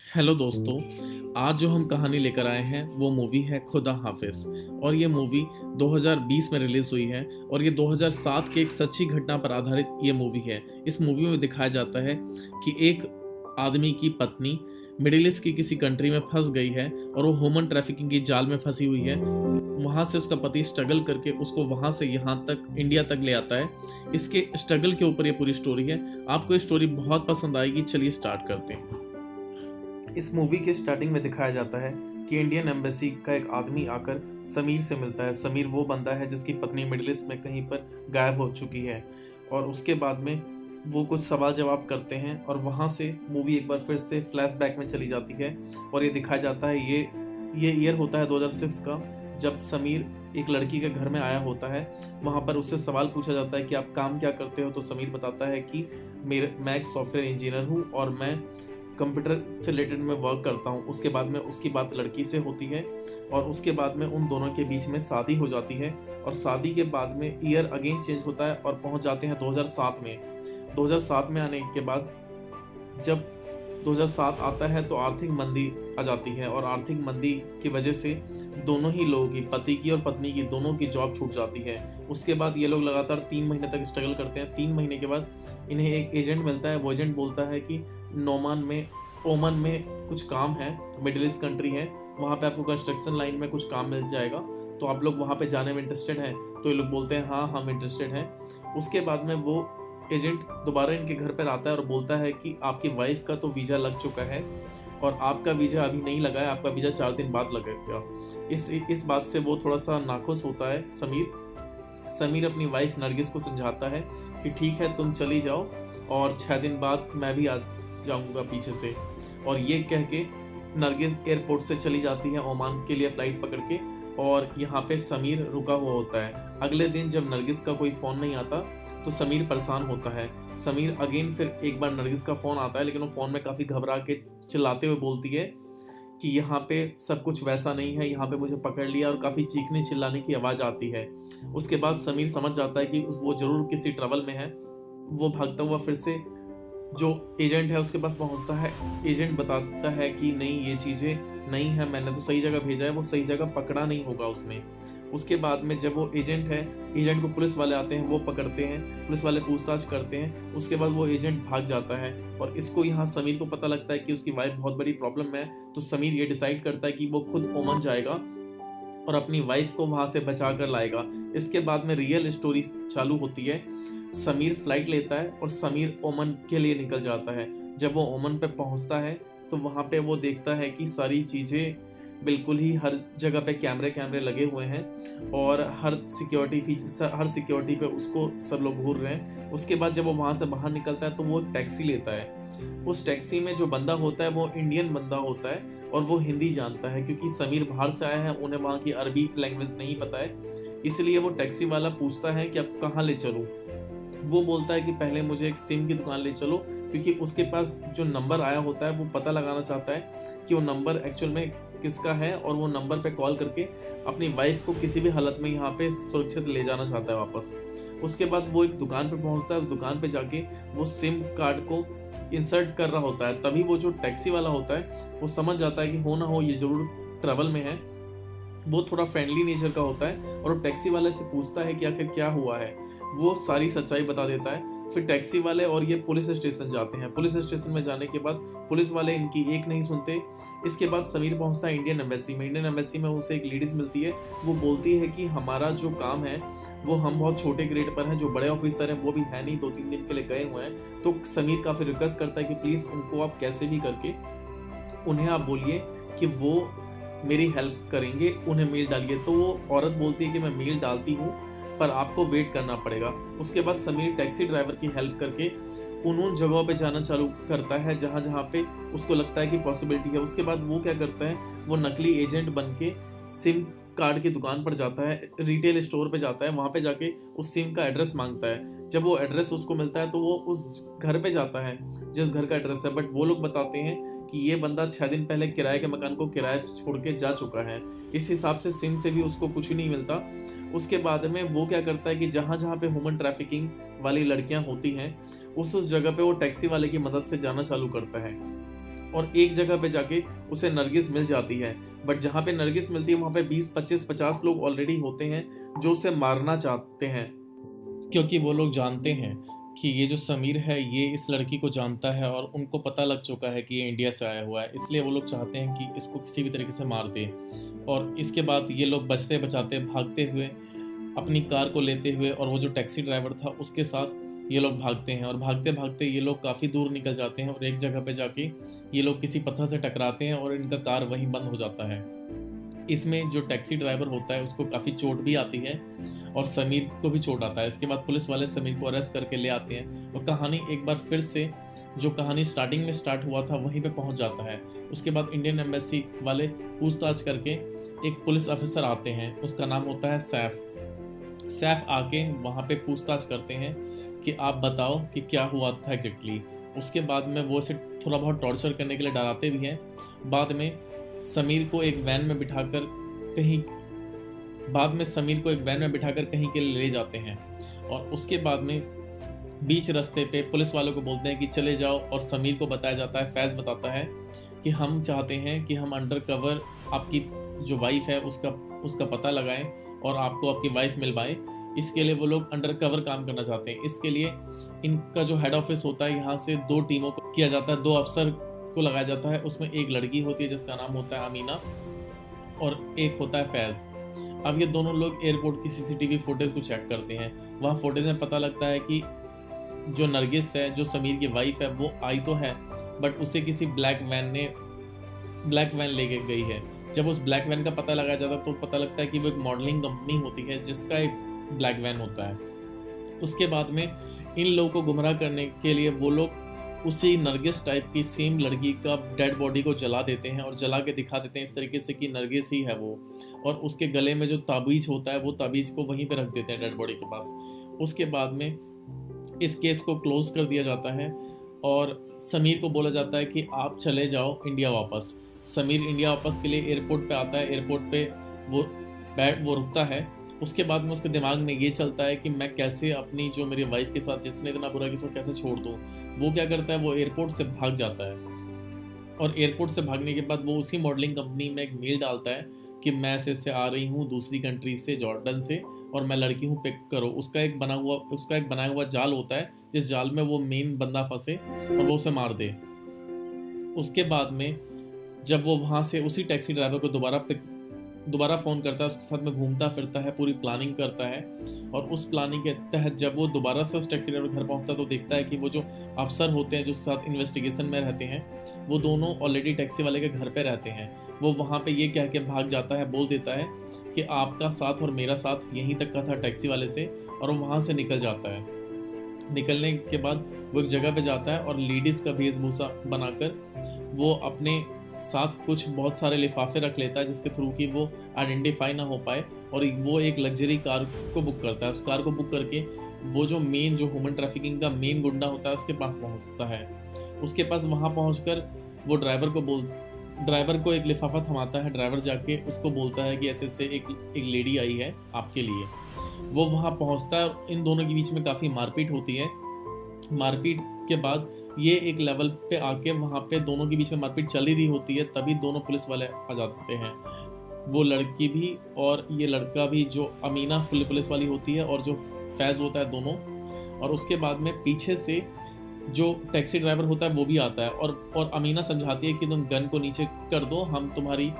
Hello दोस्तों। आज जो हम कहानी लेकर आए हैं वो मूवी है खुदा हाफिज। और ये मूवी 2020 में रिलीज हुई है और ये 2007 के एक सच्ची घटना पर आधारित ये मूवी है। इस मूवी में दिखाया जाता है कि एक आदमी की पत्नी मिडिल ईस्ट की किसी कंट्री में फंस गई है और वो ह्यूमन ट्रैफिकिंग की जाल में फंसी हुई है। वहाँ से उसका पति स्ट्रगल करके उसको वहाँ से यहाँ तक इंडिया तक ले आता है। इसके स्ट्रगल के ऊपर ये पूरी स्टोरी है। आपको ये स्टोरी बहुत पसंद आएगी। चलिए स्टार्ट करते हैं। इस मूवी के स्टार्टिंग में दिखाया जाता है कि इंडियन एम्बेसी का एक आदमी आकर समीर से मिलता है। समीर वो बंदा है जिसकी पत्नी मिडिल ईस्ट में कहीं पर गायब हो चुकी है और उसके बाद में वो कुछ सवाल जवाब करते हैं और वहाँ से मूवी एक बार फिर से फ्लैशबैक में चली जाती है और ये दिखाया जाता है ये ईयर होता है 2006 का, जब समीर एक लड़की के घर में आया होता है। वहाँ पर उससे सवाल पूछा जाता है कि आप काम क्या करते हो, तो समीर बताता है कि मैं एक सॉफ्टवेयर इंजीनियर हूँ और मैं कंप्यूटर से रिलेटेड में वर्क करता हूँ। उसके बाद में उसकी बात लड़की से होती है और उसके बाद में उन दोनों के बीच में शादी हो जाती है और शादी के बाद में ईयर अगेन चेंज होता है और पहुँच जाते हैं 2007 में। 2007 में आने के बाद जब 2007 आता है तो आर्थिक मंदी आ जाती है और आर्थिक मंदी की वजह से दोनों ही लोगों की, पति की और पत्नी की, दोनों की जॉब छूट जाती है। उसके बाद ये लोग लगातार 3 महीने तक स्ट्रगल करते हैं। 3 महीने के बाद इन्हें एक एजेंट मिलता है। वो एजेंट बोलता है कि ओमन में कुछ काम है, मिडिल ईस्ट कंट्री है, वहाँ पे आपको कंस्ट्रक्शन लाइन में कुछ काम मिल जाएगा, तो आप लोग वहाँ पे जाने में इंटरेस्टेड हैं? तो ये लोग बोलते हैं हाँ हम इंटरेस्टेड हैं। उसके बाद में वो एजेंट दोबारा इनके घर पर आता है और बोलता है कि आपकी वाइफ का तो वीज़ा लग चुका है और आपका वीज़ा अभी नहीं लगा है, आपका वीज़ा 4 दिन बाद लगेगा। इस बात से वो थोड़ा सा नाखुश होता है समीर अपनी वाइफ नरगिस को समझाता है कि ठीक है तुम चली जाओ और 6 दिन बाद मैं भी आ जाऊंगा पीछे से। और ये कह के नरगिस एयरपोर्ट से चली जाती है ओमान के लिए फ़्लाइट पकड़ के और यहाँ पे समीर रुका हुआ होता है। अगले दिन जब नरगिस का कोई फ़ोन नहीं आता तो समीर परेशान होता है। समीर अगेन फिर एक बार नरगिस का फ़ोन आता है, लेकिन वो फ़ोन में काफ़ी घबरा के चिल्लाते हुए बोलती है कि यहाँ पे सब कुछ वैसा नहीं है, यहाँ पे मुझे पकड़ लिया, और काफ़ी चीखने चिल्लाने की आवाज़ आती है। उसके बाद समीर समझ जाता है कि वो ज़रूर किसी ट्रबल में है। वो भागता हुआ फिर से जो एजेंट है उसके पास पहुंचता है। एजेंट बताता है कि नहीं ये चीज़ें नहीं है, मैंने तो सही जगह भेजा है, वो सही जगह पकड़ा नहीं होगा उसने। उसके बाद में जब वो एजेंट को पुलिस वाले आते हैं, वो पकड़ते हैं, पुलिस वाले पूछताछ करते हैं। उसके बाद वो एजेंट भाग जाता है और इसको यहाँ समीर को पता लगता है कि उसकी वाइफ बहुत बड़ी प्रॉब्लम है। तो समीर ये डिसाइड करता है कि वो खुद ओमान जाएगा और अपनी वाइफ को वहाँ से बचा कर लाएगा। इसके बाद में रियल स्टोरी चालू होती है। समीर फ्लाइट लेता है और समीर ओमान के लिए निकल जाता है। जब वो ओमान पे पहुँचता है तो वहाँ पे वो देखता है कि सारी चीज़ें बिल्कुल ही हर जगह पे कैमरे लगे हुए हैं और हर सिक्योरिटी पे उसको सब लोग घूर रहे हैं। उसके बाद जब वो वहाँ से बाहर निकलता है तो वो टैक्सी लेता है। उस टैक्सी में जो बंदा होता है वो इंडियन बंदा होता है और वो हिंदी जानता है, क्योंकि समीर बाहर से आया है, उन्हें वहाँ की अरबी लैंग्वेज नहीं पता है। इसलिए वो टैक्सी वाला पूछता है कि अब कहाँ ले चलूँ। वो बोलता है कि पहले मुझे एक सिम की दुकान ले चलो, क्योंकि उसके पास जो नंबर आया होता है वो पता लगाना चाहता है कि वो नंबर एक्चुअल में किसका है और वो नंबर पे कॉल करके अपनी वाइफ को किसी भी हालत में यहाँ पे सुरक्षित ले जाना चाहता है वापस। उसके बाद वो एक दुकान पे पहुँचता है। उस दुकान पे जाके वो सिम कार्ड को इंसर्ट कर रहा होता है। तभी वो जो टैक्सी वाला होता है वो समझ जाता है कि हो ना हो ये जरूर ट्रबल में है। वो थोड़ा फ्रेंडली नेचर का होता है और वो टैक्सी वाले से पूछता है कि आखिर क्या हुआ है। वो सारी सच्चाई बता देता है। फिर टैक्सी वाले और ये पुलिस स्टेशन जाते हैं। पुलिस स्टेशन में जाने के बाद पुलिस वाले इनकी एक नहीं सुनते। इसके बाद समीर पहुंचता है इंडियन एम्बेसी में। इंडियन एम्बेसी में उसे एक लेडीज़ मिलती है। वो बोलती है कि हमारा जो काम है वो हम बहुत छोटे ग्रेड पर हैं, जो बड़े ऑफिसर हैं वो भी है नहीं, 2-3 दिन के लिए गए हुए हैं। तो समीर काफ़ी रिक्वेस्ट करता है कि प्लीज़ उनको आप कैसे भी करके उन्हें आप बोलिए कि वो मेरी हेल्प करेंगे, उन्हें मेल डालिए। तो वो औरत बोलती है कि मैं मेल डालती हूँ पर आपको वेट करना पड़ेगा। उसके बाद समीर टैक्सी ड्राइवर की हेल्प करके उन जगहों पे जाना चालू करता है जहाँ पे उसको लगता है कि पॉसिबिलिटी है। उसके बाद वो क्या करता है, वो नकली एजेंट बन के सिम कार्ड की दुकान पर जाता है, रिटेल स्टोर पे जाता है। वहाँ पे जाके उस सिम का एड्रेस मांगता है। जब वो एड्रेस उसको मिलता है तो वो उस घर पे जाता है जिस घर का एड्रेस है, बट वो लोग बताते हैं कि ये बंदा 6 दिन पहले किराए के मकान को किराए छोड़ के जा चुका है। इस हिसाब से सिम से भी उसको कुछ नहीं मिलता। उसके बाद में वो क्या करता है कि जहाँ जहाँ पे ह्यूमन ट्रैफिकिंग वाली लड़कियाँ होती हैं उस जगह पे वो टैक्सी वाले की मदद से जाना चालू करता है। और एक जगह पे जाके उसे नरगिस मिल जाती है। बट जहाँ पे नरगिस मिलती है वहाँ पे 20, 25, 50 लोग ऑलरेडी होते हैं जो उसे मारना चाहते हैं, क्योंकि वो लोग जानते हैं कि ये जो समीर है ये इस लड़की को जानता है और उनको पता लग चुका है कि ये इंडिया से आया हुआ है, इसलिए वो लोग चाहते हैं कि इसको किसी भी तरीके से मार दे। और इसके बाद ये लोग बचते बचाते भागते हुए अपनी कार को लेते हुए और वो जो टैक्सी ड्राइवर था उसके साथ ये लोग भागते हैं, और भागते भागते ये लोग काफ़ी दूर निकल जाते हैं और एक जगह पे जाके ये लोग किसी पत्थर से टकराते हैं और इनका कार वहीं बंद हो जाता है। इसमें जो टैक्सी ड्राइवर होता है उसको काफ़ी चोट भी आती है और समीर को भी चोट आता है। इसके बाद पुलिस वाले समीर को अरेस्ट करके ले आते हैं और कहानी एक बार फिर से जो कहानी स्टार्टिंग में स्टार्ट हुआ था वहीं पे पहुंच जाता है। उसके बाद इंडियन एम्बेसी वाले पूछताछ करके एक पुलिस ऑफिसर आते हैं, उसका नाम होता है सैफ। सैफ आके वहाँ पे पूछताछ करते हैं कि आप बताओ कि क्या हुआ था एग्जैक्टली। उसके बाद में वो इसे थोड़ा बहुत टॉर्चर करने के लिए डराते भी हैं। बाद में समीर को एक वैन में बिठाकर कहीं के लिए ले जाते हैं और उसके बाद में बीच रास्ते पे पुलिस वालों को बोलते हैं कि चले जाओ, और समीर को बताया जाता है, फैज़ बताता है कि हम चाहते हैं कि हम अंडर कवर आपकी जो वाइफ है उसका पता लगाएं और आपको आपकी वाइफ मिलवाएं। इसके लिए वो लोग अंडर कवर काम करना चाहते हैं। इसके लिए इनका जो हेड ऑफिस होता है यहाँ से 2 टीमों को किया जाता है, 2 अफसर को लगाया जाता है। उसमें एक लड़की होती है जिसका नाम होता है अमीना और एक होता है फैज़। अब ये दोनों लोग एयरपोर्ट की सीसीटीवी फुटेज को चेक करते हैं। वहाँ फुटेज में पता लगता है कि जो नरगिस है, जो समीर की वाइफ है, वो आई तो है बट उसे किसी ब्लैक वैन ले गई है। जब उस ब्लैक वैन का पता लगाया जाता है तो पता लगता है कि वो एक मॉडलिंग कंपनी होती है जिसका एक ब्लैक वैन होता है। उसके बाद में इन लोगों को गुमराह करने के लिए वो लोग उसी नरगिस टाइप की सेम लड़की का डेड बॉडी को जला देते हैं और जला के दिखा देते हैं इस तरीके से कि नरगिस ही है वो, और उसके गले में जो ताबीज़ होता है वो ताबीज़ को वहीं पे रख देते हैं डेड बॉडी के पास। उसके बाद में इस केस को क्लोज कर दिया जाता है और समीर को बोला जाता है कि आप चले जाओ इंडिया वापस। समीर इंडिया वापस के लिए एयरपोर्ट पे आता है। एयरपोर्ट पे वो रुकता है। उसके बाद में उसके दिमाग में ये चलता है कि मैं कैसे अपनी जो मेरी वाइफ के साथ जिसने इतना बुरा किया उसको कैसे छोड़ दूँ। वो क्या करता है, वो एयरपोर्ट से भाग जाता है और एयरपोर्ट से भागने के बाद वो उसी मॉडलिंग कंपनी में एक मेल डालता है कि मैं ऐसे आ रही हूँ दूसरी कंट्री से, जॉर्डन से, और मैं लड़की हूँ, पिक करो। उसका एक बनाया हुआ जाल होता है जिस जाल में वो मेन बंदा फंसे और वो उसे मार दे। उसके बाद में जब वो वहाँ से उसी टैक्सी ड्राइवर को दोबारा फ़ोन करता है, उसके साथ में घूमता फिरता है, पूरी प्लानिंग करता है, और उस प्लानिंग के तहत जब वो दोबारा से उस टैक्सी ड्राइवर घर पहुँचता है तो देखता है कि वो जो अफसर होते हैं जो साथ इन्वेस्टिगेशन में रहते हैं वो दोनों ऑलरेडी टैक्सी वाले के घर पे रहते हैं। वो वहाँ पे ये कह के भाग जाता है, बोल देता है कि आपका साथ और मेरा साथ यहीं तक का था टैक्सी वाले से, और वो वहाँ से निकल जाता है। निकलने के बाद वो एक जगह पे जाता है और लेडीज़ का वेशभूषा बनाकर वो अपने साथ कुछ बहुत सारे लिफाफे रख लेता है जिसके थ्रू कि वो आइडेंटिफाई ना हो पाए, और वो एक लग्जरी कार को बुक करता है। उस कार को बुक करके वो जो ह्यूमन ट्रैफिकिंग का मेन गुंडा होता है उसके पास पहुंचता है। उसके पास वहां पहुंचकर वो ड्राइवर को एक लिफाफा थमाता है। ड्राइवर जाके उसको बोलता है कि ऐसे एक लेडी आई है आपके लिए। वो वहां पहुंचता है और इन दोनों के बीच में काफ़ी मारपीट होती है। मारपीट के बाद ये एक लेवल पे आके वहाँ पे दोनों के बीच में मारपीट चल ही रही होती है, तभी दोनों पुलिस वाले आ जाते हैं। वो लड़की भी और ये लड़का भी, जो अमीना पुलिस वाली होती है और जो फैज़ होता है, दोनों। और उसके बाद में पीछे से जो टैक्सी ड्राइवर होता है वो भी आता है और अमीना समझाती है कि तुम गन को नीचे कर दो, हम तुम्हारी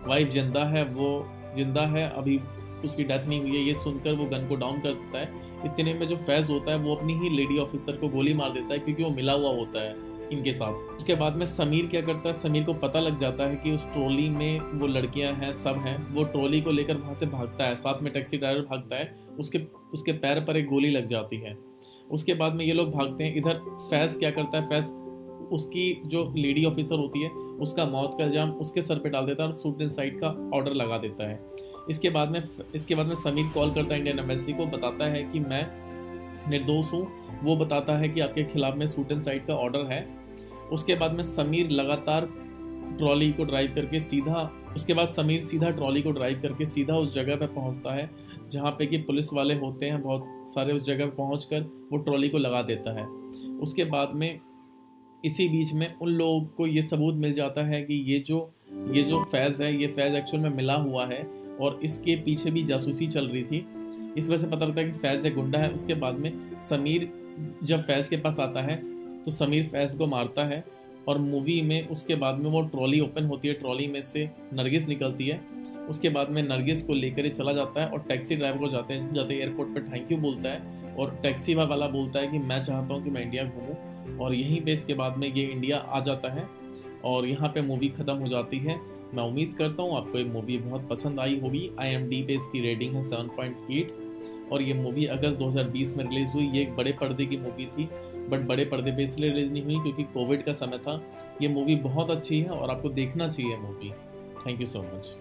वाइफ जिंदा है, वो जिंदा है, अभी उसकी डेथ नहीं हुई है। ये सुनकर वो गन को डाउन कर देता है। इतने में जो फैज़ होता है वो अपनी ही लेडी ऑफिसर को गोली मार देता है क्योंकि वो मिला हुआ होता है इनके साथ। उसके बाद में समीर क्या करता है, समीर को पता लग जाता है कि उस ट्रॉली में वो लड़कियां हैं, सब हैं। वो ट्रॉली को लेकर वहाँ से भागता है, साथ में टैक्सी ड्राइवर भागता है। उसके पैर पर एक गोली लग जाती है। उसके बाद में ये लोग भागते हैं। इधर फैज़ क्या करता है, फैज़ उसकी जो लेडी ऑफिसर होती है उसका मौत का इल्ज़ाम उसके सर पे डाल देता है और शूट एंड साइड का ऑर्डर लगा देता है। इसके बाद में समीर कॉल करता है इंडियन एम्बेसी को, बताता है कि मैं निर्दोष हूँ। वो बताता है कि आपके खिलाफ में शूट एंड साइड का ऑर्डर है। उसके बाद में समीर लगातार ट्रॉली को ड्राइव करके सीधा ट्रॉली को ड्राइव करके सीधा उस जगह पे पहुंचता है जहाँ पे कि पुलिस वाले होते हैं बहुत सारे। उस जगह पे पहुंचकर वो ट्रॉली को लगा देता है। उसके बाद में इसी बीच में उन लोगों को ये सबूत मिल जाता है कि ये जो फैज़ है, ये फैज़ एक्चुअल में मिला हुआ है और इसके पीछे भी जासूसी चल रही थी। इस वजह से पता लगता है कि फैज़ एक गुंडा है। उसके बाद में समीर जब फैज़ के पास आता है तो समीर फैज़ को मारता है और मूवी में उसके बाद में वो ट्रॉली ओपन होती है, ट्रॉली में से नरगिस निकलती है। उसके बाद में नरगिस को लेकर ये चला जाता है और टैक्सी ड्राइवर को जाते जाते एयरपोर्ट पे थैंक यू बोलता है और टैक्सी वाला बोलता है कि मैं चाहता हूँ कि मैं इंडिया घूमूं, और यहीं पे इसके बाद में ये इंडिया आ जाता है और यहाँ पे मूवी ख़त्म हो जाती है। मैं उम्मीद करता हूँ आपको ये मूवी बहुत पसंद आई होगी। IMDb पे इसकी रेटिंग है 7.8 और ये मूवी अगस्त 2020 में रिलीज़ हुई। ये एक बड़े पर्दे की मूवी थी, बट बड़े पर्दे पे इसलिए रिलीज़ नहीं हुई क्योंकि कोविड का समय था। ये मूवी बहुत अच्छी है और आपको देखना चाहिए movie. Thank you so much.